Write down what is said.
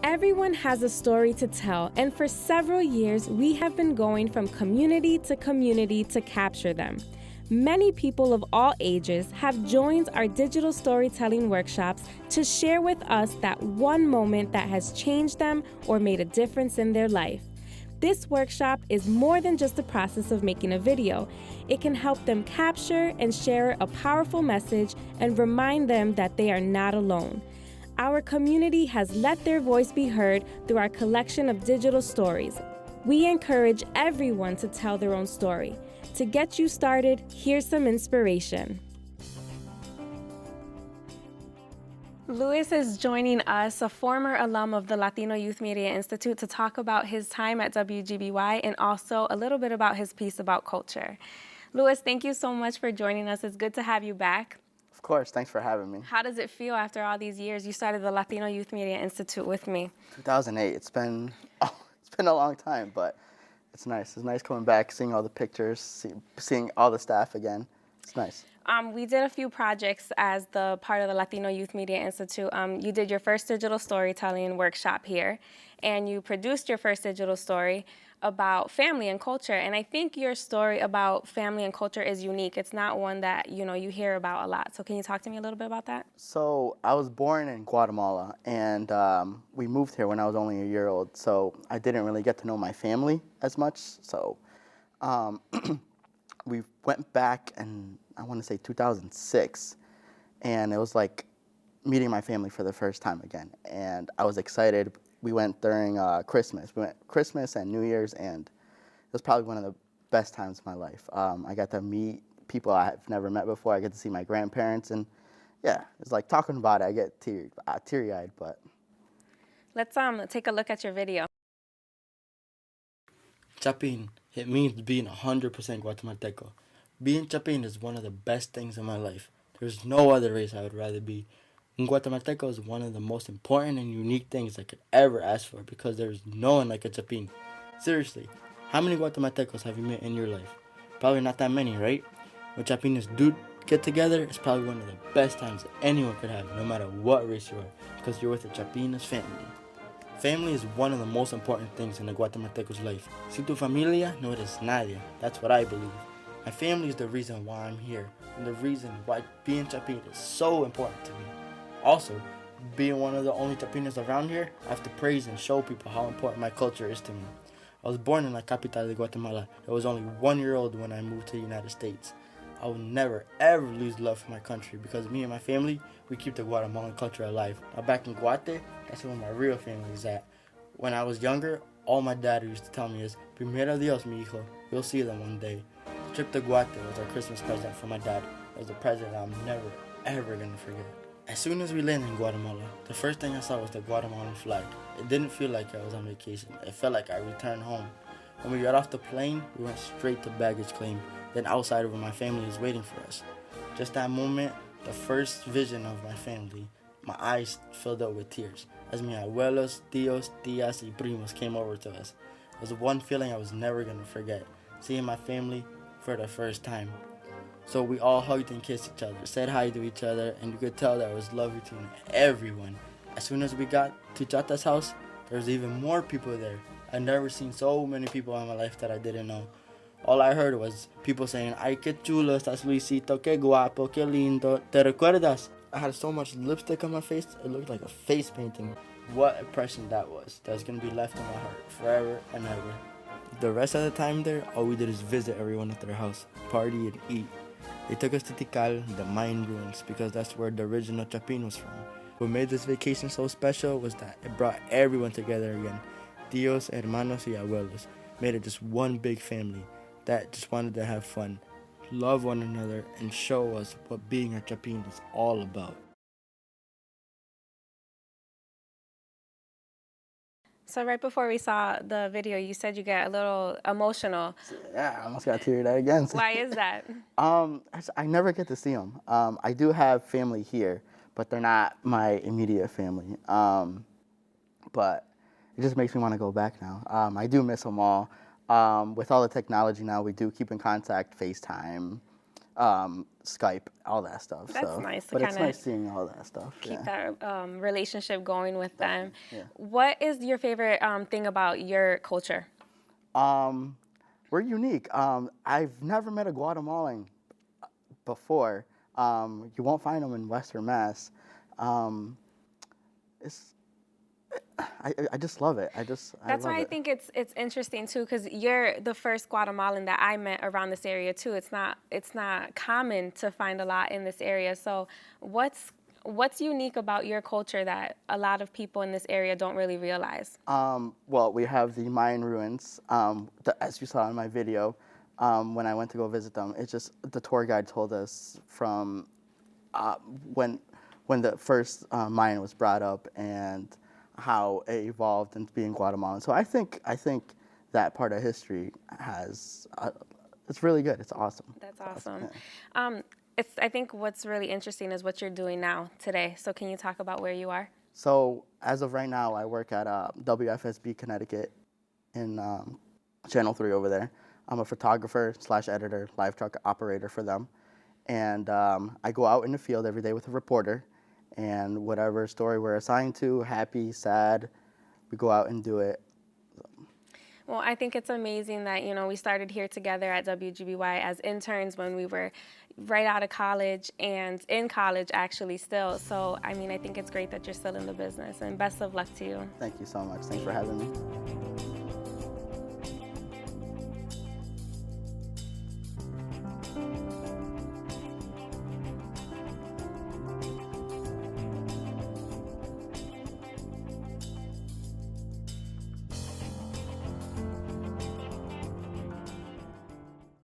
Everyone has a story to tell, and for several years, we have been going from community to capture them. Many people of all ages have joined our digital storytelling workshops to share with us that one moment that has changed them or made a difference in their life. This workshop is more than just the process of making a video. It can help them capture and share a powerful message and remind them that they are not alone. Our community has let their voice be heard through our collection of digital stories. We encourage everyone to tell their own story. To get you started, here's some inspiration. Luis is joining us, a former alum of the Latino Youth Media Institute, to talk about his time at WGBY and also a little bit about his piece about culture. Luis, thank you so much for joining us. It's good to have you back. Of course, thanks for having me. How does it feel after all these years? You started the Latino Youth Media Institute with me. 2008, it's been a long time, but it's nice. It's nice coming back, seeing all the pictures, seeing all the staff again. It's nice. We did a few projects as the part of the Latino Youth Media Institute. You did your first digital storytelling workshop here, and you produced your first digital story about family and culture. And I think your story about family and culture is unique. It's not one that you hear about a lot. So can you talk to me a little bit about that? So I was born in Guatemala, and we moved here when I was only a year old. So I didn't really get to know my family as much. So we went back in, I want to say 2006, and it was like meeting my family for the first time again. And I was excited. We went during Christmas. We went Christmas and New Year's, and it was probably one of the best times of my life. I got to meet people I've never met before. I get to see my grandparents, and yeah, it's like talking about it, I get teary-eyed, but. Let's take a look at your video. Chapin, it means being 100% Guatemalteco. Being Chapin is one of the best things in my life. There's no other race I would rather be. And Guatemalteco is one of the most important and unique things I could ever ask for, because there's no one like a Chapin. Seriously, how many Guatemaltecos have you met in your life? Probably not that many, right? When Chapines do get together, it's probably one of the best times that anyone could have, no matter what race you are, because you're with a Chapines family. Family is one of the most important things in the Guatemalteco's life. Si tu familia no eres nadie. That's what I believe. My family is the reason why I'm here, and the reason why being Chapin is so important to me. Also, being one of the only Chapinas around here, I have to praise and show people how important my culture is to me. I was born in La Capital de Guatemala. I was only 1 year old when I moved to the United States. I will never, ever lose love for my country, because me and my family, we keep the Guatemalan culture alive. Now back in Guate, that's where my real family is at. When I was younger, all my dad used to tell me is, Primero Dios, mi hijo, you'll see them one day. The trip to Guate was our Christmas present for my dad. It was a present I'm never, ever gonna forget. As soon as we landed in Guatemala, the first thing I saw was the Guatemalan flag. It didn't feel like I was on vacation. It felt like I returned home. When we got off the plane, we went straight to baggage claim, then outside where my family was waiting for us. Just that moment, the first vision of my family, my eyes filled up with tears as mi abuelos, tíos, tías, y primos came over to us. It was one feeling I was never going to forget, seeing my family for the first time. So we all hugged and kissed each other, said hi to each other, and you could tell there was love between everyone. As soon as we got to Chata's house, there was even more people there. I'd never seen so many people in my life that I didn't know. All I heard was people saying, "Ay, qué chulo estás, Luisito, qué guapo, qué lindo, ¿te recuerdas?" I had so much lipstick on my face, it looked like a face painting. What impression that was. That's going to be left in my heart forever and ever. The rest of the time there, all we did is visit everyone at their house, party and eat. They took us to Tikal, the Mayan ruins, because that's where the original Chapin was from. What made this vacation so special was that it brought everyone together again. Tíos, hermanos, y abuelos. Made it just one big family that just wanted to have fun, love one another, and show us what being a Chapin is all about. So right before we saw the video, you said you get a little emotional. Yeah, I almost got teary-eyed again. Why is that? I never get to see them. I do have family here, but they're not my immediate family. But it just makes me want to go back now. I do miss them all. With all the technology now, we do keep in contact, FaceTime, Skype, all that stuff. That's so. nice to But it's kinda nice seeing all that stuff. keep yeah. that relationship going with them. Yeah. What is your favorite thing about your culture? We're unique. I've never met a Guatemalan before. You won't find them in Western Mass. It's I just love it. That's love why I it. think it's interesting too, because you're the first Guatemalan that I met around this area too. It's not common to find a lot in this area. So what's unique about your culture that a lot of people in this area don't really realize? Well, we have the Mayan ruins, as you saw in my video. When I went to go visit them, it's just the tour guide told us from when the first Mayan was brought up and how it evolved into being Guatemalan. So I think that part of history has it's really good. It's awesome. That's awesome. Yeah. I think what's really interesting is what you're doing now today. So can you talk about where you are? So as of right now, I work at WFSB Connecticut in Channel 3 over there. I'm a photographer / editor, live truck operator for them. And I go out in the field every day with a reporter, and whatever story we're assigned to, happy, sad, we go out and do it. Well, I think it's amazing that, we started here together at WGBY as interns when we were right out of college and in college actually still. So, I think it's great that you're still in the business, and best of luck to you. Thank you so much. Thanks for having me.